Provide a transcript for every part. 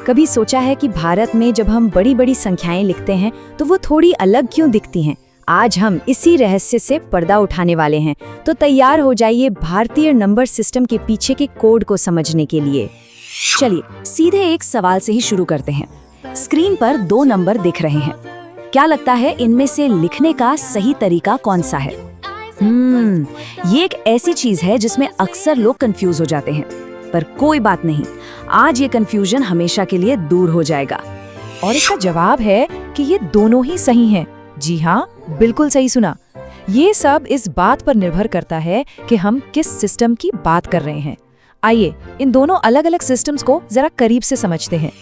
कभी सोचा है कि भारत में जब हम बड़ी बड़ी संख्याएं लिखते हैं तो वो थोड़ी अलग क्यों दिखती हैं? आज हम इसी रहस्य से पर्दा उठाने वाले हैं, तो तैयार हो जाइए भारतीय नंबर सिस्टम के पीछे के कोड को समझने के लिए। चलिए सीधे एक सवाल से ही शुरू करते हैं। स्क्रीन पर 2 नंबर दिख रहे हैं। क्या लगता है इनमें से लिखने का सही तरीका कौन सा है? ये एक ऐसी चीज है जिसमें अक्सर लोग कंफ्यूज हो जाते हैं, पर कोई बात नहीं, आज ये कंफ्यूजन हमेशा के लिए दूर हो जाएगा। और इसका जवाब है कि ये दोनों ही सही हैं। जी हाँ, बिल्कुल सही सुना। ये सब इस बात पर निर्भर करता है कि हम किस सिस्टम की बात कर रहे हैं। आइए इन दोनों अलग अलग सिस्टम्स को जरा करीब से समझते हैं।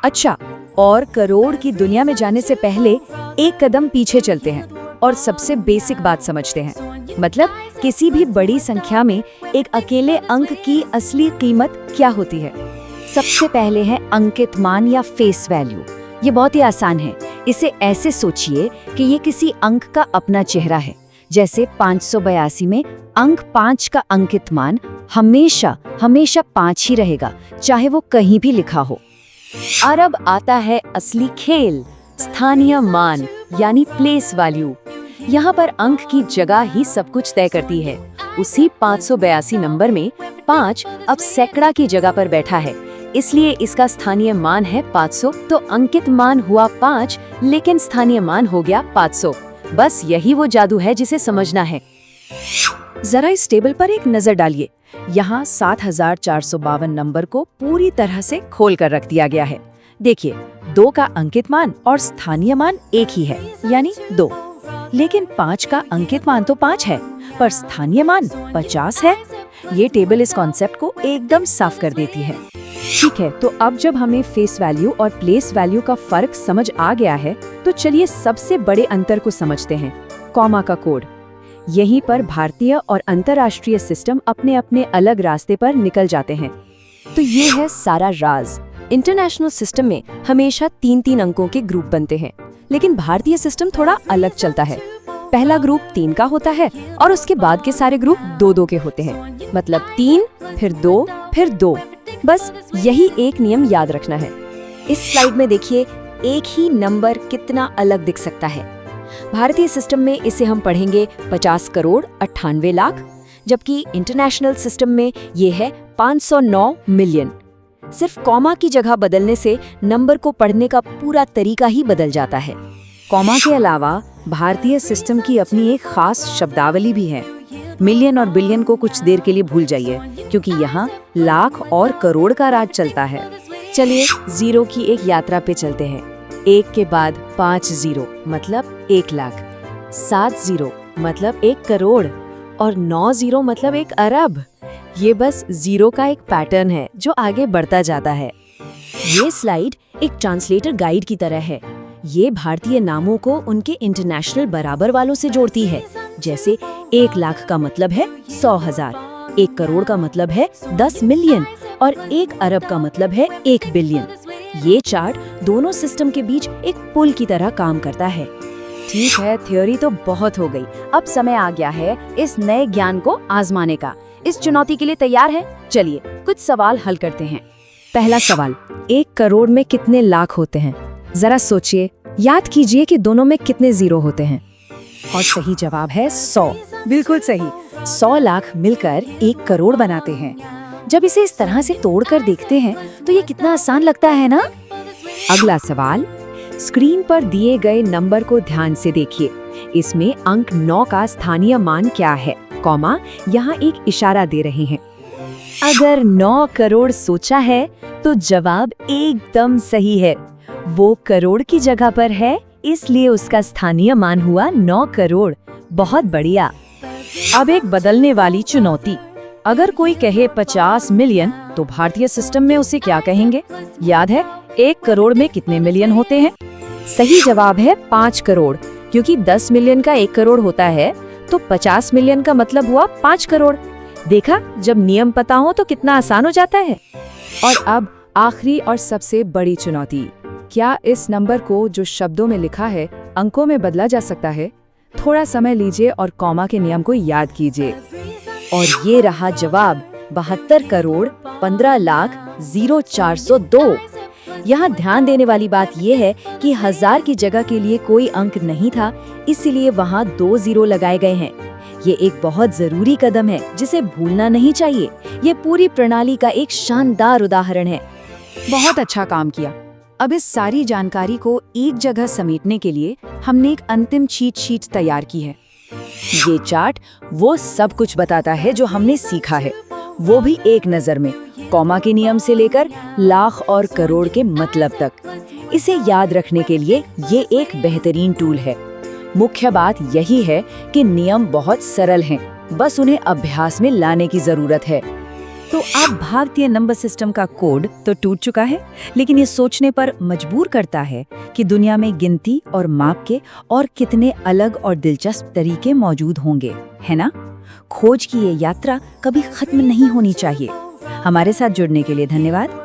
अच्छा, और करोड़ की दुनिया में जाने से पहले एक कदम पीछे चलते हैं और सबसे बेसिक बात समझते हैं। मतलब किसी भी बड़ी संख्या में एक अकेले अंक की असली कीमत क्या होती है? सबसे पहले है अंकित मान या फेस वैल्यू। ये बहुत ही आसान है। इसे ऐसे सोचिए कि ये किसी अंक का अपना चेहरा है। जैसे 582 में अंक 5 का अंकित मान हमेशा 5 ही रहेगा, चाहे वो कहीं भी लिखा हो। और अब आता है असली खेल, स्थानीय मान यानी प्लेस वैल्यू। यहाँ पर अंक की जगह ही सब कुछ तय करती है। उसी 582 नंबर में 5 अब सैकड़ा की जगह पर बैठा है, इसलिए इसका स्थानीय मान है 500। तो अंकित मान हुआ 5, लेकिन स्थानीय मान हो गया 500। बस यही वो जादू है जिसे समझना है। जरा इस टेबल पर एक नजर डालिए। यहाँ 7452 नंबर को पूरी तरह से खोल कर रख दिया गया है। देखिए, 2 का अंकित मान और स्थानीय मान एक ही है, यानी 2। लेकिन 5 का अंकित मान तो 5 है, पर स्थानीय मान 50 है। ये टेबल इस कॉन्सेप्ट को एकदम साफ कर देती है। ठीक है, तो अब जब हमें फेस वैल्यू और प्लेस वैल्यू का फर्क समझ आ गया है, तो चलिए सबसे बड़े अंतर को समझते हैं, कॉमा का कोड। यहीं पर भारतीय और अंतर्राष्ट्रीय सिस्टम अपने अपने अलग रास्ते पर निकल जाते हैं। तो ये है सारा राज। इंटरनेशनल सिस्टम में हमेशा 3-3 अंकों के ग्रुप बनते हैं, लेकिन भारतीय सिस्टम थोड़ा अलग चलता है। पहला ग्रुप 3 का होता है और उसके बाद के सारे ग्रुप 2-2 के होते हैं। मतलब 3, फिर 2, फिर 2। बस यही एक नियम याद रखना है। इस स्लाइड में देखिए, एक ही नंबर कितना अलग दिख सकता है। भारतीय सिस्टम में इसे हम पढ़ेंगे 50 करोड़ 98 लाख, जबकि इंटरनेशनल सिस्टम में ये है 509 मिलियन। सिर्फ कॉमा की जगह बदलने से नंबर को पढ़ने का पूरा तरीका ही बदल जाता है। कॉमा के अलावा भारतीय सिस्टम की अपनी एक खास शब्दावली भी है। मिलियन और बिलियन को कुछ देर के लिए भूल जाइए, क्योंकि यहाँ लाख और करोड़ का राज चलता है। चलिए जीरो की एक यात्रा पे चलते हैं। 1 के बाद 5 जीरो मतलब 1 लाख, 7 जीरो मतलब 1 करोड़ और 9 जीरो मतलब 1 अरब। ये बस जीरो का एक पैटर्न है जो आगे बढ़ता जाता है। ये स्लाइड एक ट्रांसलेटर गाइड की तरह है। ये भारतीय नामों को उनके इंटरनेशनल बराबर वालों से जोड़ती है। जैसे 1 लाख का मतलब है 100,000, 1 करोड़ का मतलब है 10 मिलियन और 1 अरब का मतलब है 1 बिलियन। ये चार्ट दोनों सिस्टम के बीच एक पुल की तरह काम करता है। ठीक है, थ्योरी तो बहुत हो गई। अब समय आ गया है इस नए ज्ञान को आजमाने का। इस चुनौती के लिए तैयार है? चलिए कुछ सवाल हल करते हैं। पहला सवाल, 1 करोड़ में कितने लाख होते हैं? जरा सोचिए, याद कीजिए कि दोनों में कितने जीरो होते हैं। और सही जवाब है 100। बिल्कुल सही। 100 लाख मिलकर 1 करोड़ बनाते हैं। जब इसे इस तरह से तोड़कर देखते हैं तो ये कितना आसान लगता है ना? अगला सवाल, स्क्रीन पर दिए गए नंबर को ध्यान से देखिए। इसमें अंक 9 का स्थानीय मान क्या है? कॉमा यहाँ एक इशारा दे रहे हैं। अगर 9 करोड़ सोचा है तो जवाब एकदम सही है। वो करोड़ की जगह पर है, इसलिए उसका स्थानीय मान हुआ 9 करोड़। बहुत बढ़िया। अब एक बदलने वाली चुनौती। अगर कोई कहे 50 मिलियन, तो भारतीय सिस्टम में उसे क्या कहेंगे? याद है 1 करोड़ में कितने मिलियन होते हैं? सही जवाब है 5 करोड़, क्योंकि 10 मिलियन का 1 करोड़ होता है, तो 50 मिलियन का मतलब हुआ 5 करोड़। देखा, जब नियम पता हो तो कितना आसान हो जाता है। और अब आखिरी और सबसे बड़ी चुनौती, क्या इस नंबर को जो शब्दों में लिखा है अंकों में बदला जा सकता है? थोड़ा समय लीजिए और कॉमा के नियम को याद कीजिए। और ये रहा जवाब, 72 करोड़ 15 लाख 0402। यहाँ ध्यान देने वाली बात ये है कि 1000 की जगह के लिए कोई अंक नहीं था, इसलिए वहाँ 2 0 लगाए गए हैं। ये एक बहुत जरूरी कदम है जिसे भूलना नहीं चाहिए। ये पूरी प्रणाली का एक शानदार उदाहरण है। बहुत अच्छा काम किया। अब इस सारी जानकारी को एक जगह समेटने के लिए हमने एक अंतिम चीट शीट तैयार की है। ये चार्ट वो सब कुछ बताता है जो हमने सीखा है, वो भी एक नजर में, कॉमा के नियम से लेकर लाख और करोड़ के मतलब तक। इसे याद रखने के लिए ये एक बेहतरीन टूल है। मुख्य बात यही है कि नियम बहुत सरल हैं, बस उन्हें अभ्यास में लाने की जरूरत है। तो अब भारतीय नंबर सिस्टम का कोड तो टूट चुका है, लेकिन ये सोचने पर मजबूर करता है कि दुनिया में गिनती और माप के और कितने अलग और दिलचस्प तरीके मौजूद होंगे, है ना? खोज की ये यात्रा कभी खत्म नहीं होनी चाहिए। हमारे साथ जुड़ने के लिए धन्यवाद।